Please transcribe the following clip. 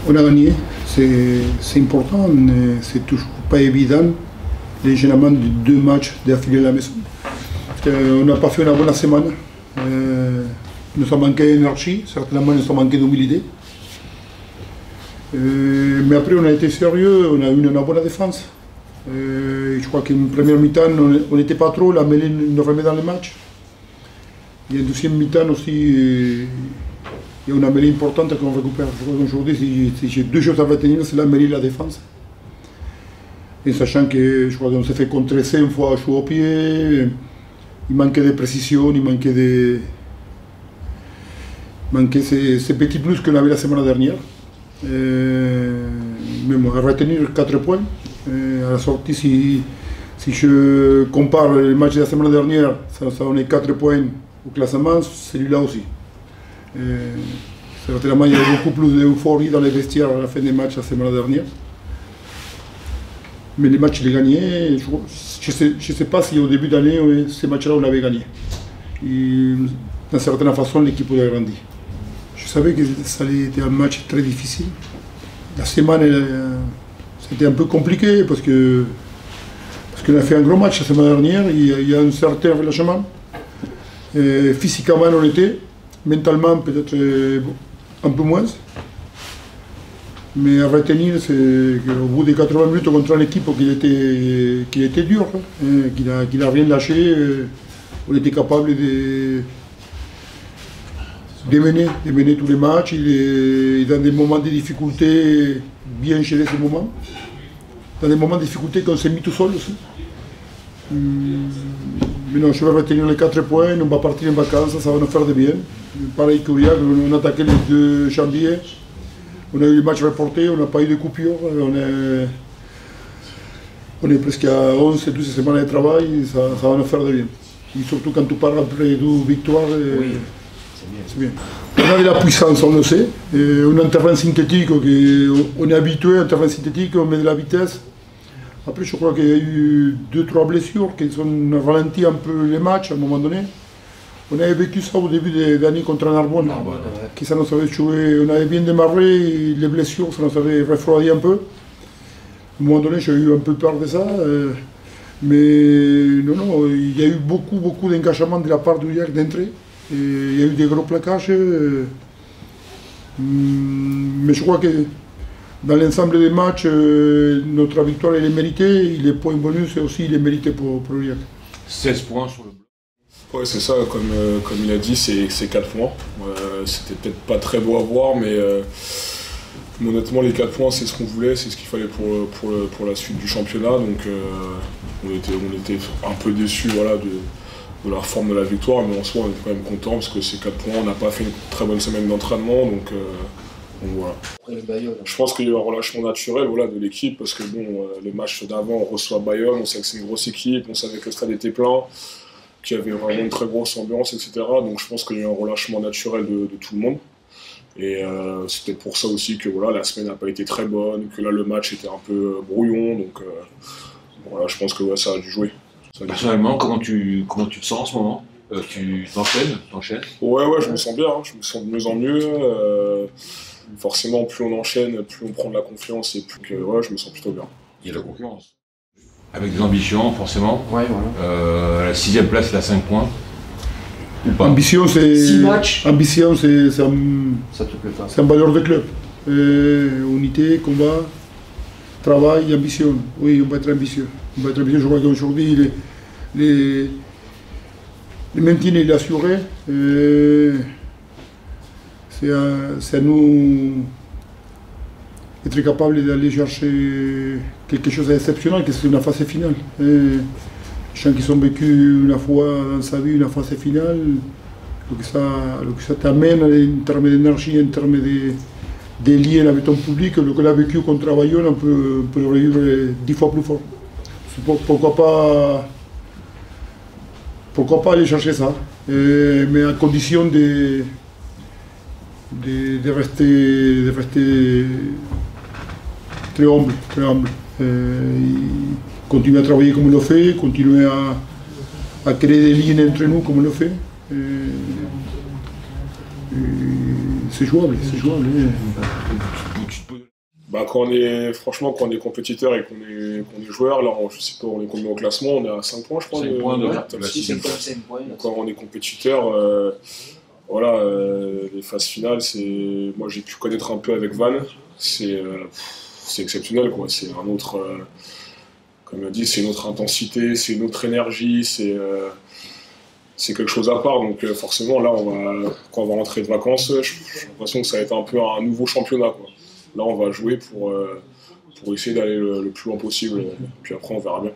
On a gagné, c'est important, c'est toujours pas évident l'enchaînement de 2 matchs d'affilée à la maison. On n'a pas fait une bonne semaine. Nous avons manqué d'énergie, certainement nous avons manqué d'humilité. Mais après on a été sérieux, on a eu une bonne défense. Je crois qu'une première mi-temps on n'était pas trop, la mêlée nous remet dans le match. Et une deuxième mi-temps aussi, il y a une mêlée importante qu'on récupère. Aujourd'hui, si j'ai 2 choses à retenir, c'est la mêlée et la défense. Et sachant que je crois qu'on s'est fait contrer 5 fois à jouer au pied, il manquait de précision, il manquait ces petits plus qu'on avait la semaine dernière. Mais bon, à retenir 4 points. À la sortie, si je compare le match de la semaine dernière, ça donnait 4 points au classement, celui-là aussi. Certainement, il y avait beaucoup plus d'euphorie dans les vestiaires à la fin des matchs la semaine dernière. Mais les matchs, je les gagnais. Je ne sais pas si au début d'année, ces matchs-là, on l'avait gagné. D'une certaine façon, l'équipe a grandi. Je savais que ça allait être un match très difficile. La semaine, c'était un peu compliqué parce qu'on a fait un gros match la semaine dernière. Il y a un certain relâchement. Physiquement, on était. Mentalement, peut-être un peu moins. Mais à retenir, c'est qu'au bout des 80 minutes contre une équipe qui était dur, qu'il n'a rien lâché, on était capable de mener tous les matchs. Dans des moments de difficulté, bien gérer ces moments. Dans des moments de difficulté qu'on s'est mis tout seul aussi. Mais non, je vais retenir les 4 points, on va partir en vacances, ça va nous faire de bien. Pareil qu'Uriac, on a attaqué le 2 janvier. On a eu le match reporté, on n'a pas eu de coupure, on est presque à 11-12 semaines de travail, ça va nous faire de bien. Et surtout quand tu pars après 2 victoires, oui, c'est bien. On a de la puissance, on le sait. On a un terrain synthétique, on est habitué à un terrain synthétique, on met de la vitesse. Après, je crois qu'il y a eu 2-3 blessures qui ont ralenti un peu les matchs à un moment donné. On avait vécu ça au début de l'année contre Narbonne, qui ça nous avait joué. On avait bien démarré, et les blessures, ça nous avait refroidi un peu. À un moment donné, j'ai eu un peu peur de ça. Mais non, il y a eu beaucoup d'engagement de la part du Uriac d'entrée. Il y a eu des gros plaquages. Mais je crois que dans l'ensemble des matchs, notre victoire elle est méritée. Les points bonus aussi, il est mérité pour Uriac. 16 points sur le bloc. Ouais, c'est ça, comme il a dit, c'est 4 points. C'était peut-être pas très beau à voir, mais honnêtement, les 4 points, c'est ce qu'on voulait, c'est ce qu'il fallait pour la suite du championnat. Donc on était un peu déçus voilà, de la forme de la victoire, mais en soi, on est quand même content parce que ces 4 points, on n'a pas fait une très bonne semaine d'entraînement. Donc voilà. Je pense qu'il y a eu un relâchement naturel voilà, de l'équipe parce que bon, les matchs d'avant, on reçoit Bayonne, on sait que c'est une grosse équipe, on savait que le stade était plein, qu'il y avait vraiment une très grosse ambiance, etc. Donc je pense qu'il y a eu un relâchement naturel de tout le monde. Et c'était pour ça aussi que voilà, la semaine n'a pas été très bonne, que là le match était un peu brouillon. Donc voilà, je pense que ouais, ça a dû jouer. Personnellement, comment tu te sens en ce moment? Tu t'enchaînes? Ouais, je me sens bien, hein. Je me sens de mieux en mieux. Forcément, plus on enchaîne, plus on prend de la confiance et plus que ouais, je me sens plutôt bien. Il y a la concurrence. Avec des ambitions, forcément. Ouais, voilà. La 6e place, la 5 points. Ou pas. Ambition, c'est. 6 matchs. Ambition, c'est Ça te plaît pas. C'est un valeur de club. Unité, combat, travail, ambition. Oui, on va être ambitieux. Je crois qu'aujourd'hui, le maintien est assuré. C'est à nous être capable d'aller chercher quelque chose d'exceptionnel, que c'est une phase finale. Les gens qui ont vécu une fois dans sa vie une phase finale, que ça t'amène en termes d'énergie, en termes de liens avec ton public, le qu'on a vécu contre Bayonne, on peut le revivre 10 fois plus fort. Pourquoi pas aller chercher ça, mais à condition de rester très humble. Continuer à travailler comme on le fait, continuer à créer des liens entre nous comme on le fait. C'est jouable. Bah, franchement, quand on est compétiteur et qu'on est joueur, là, je sais pas, on est combien au classement, on est à 5 points, je crois. 5 points de top la 6. 6e place. Donc, quand on est compétiteur, voilà, les phases finales, moi j'ai pu connaître un peu avec Van, c'est exceptionnel, quoi. C'est un autre, comme il a dit, c'est une autre intensité, c'est une autre énergie, c'est quelque chose à part. Donc forcément, là, quand on va rentrer de vacances, j'ai l'impression que ça va être un peu un nouveau championnat, quoi. Là, on va jouer pour essayer d'aller le plus loin possible, puis après, on verra bien.